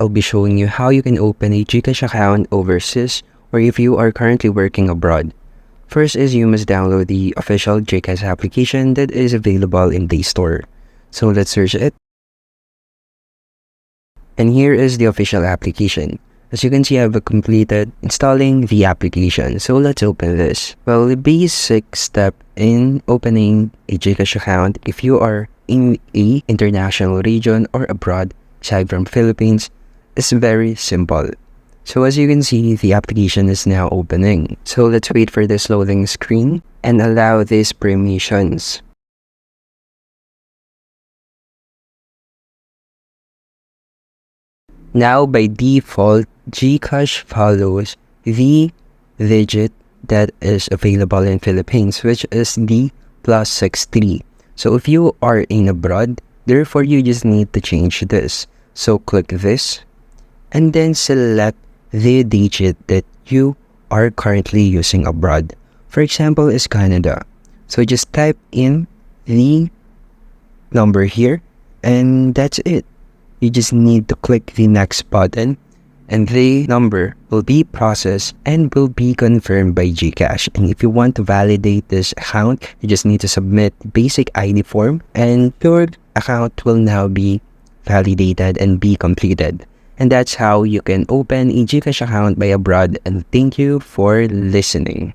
I'll be showing you how you can open a Gcash account overseas or if you are currently working abroad. First is you must download the official Gcash application that is available in Play Store. So let's search it. And here is the official application. As you can see, I've completed installing the application. So let's open this. Well, the basic step in opening a Gcash account, if you are in a international region or abroad, aside from Philippines, is very simple. So as you can see, the application is now opening. So let's wait for this loading screen and allow these permissions. Now, by default, Gcash follows the digit that is available in Philippines, which is the +63. So if you are in abroad, therefore you just need to change this. So click this and then select the digit that you are currently using abroad. For example, is Canada. So just type in the number here and that's it. You just need to click the next button and the number will be processed and will be confirmed by Gcash. And if you want to validate this account, you just need to submit basic ID form and your account will now be validated and be completed. And that's how you can open a Gcash account by abroad. And thank you for listening.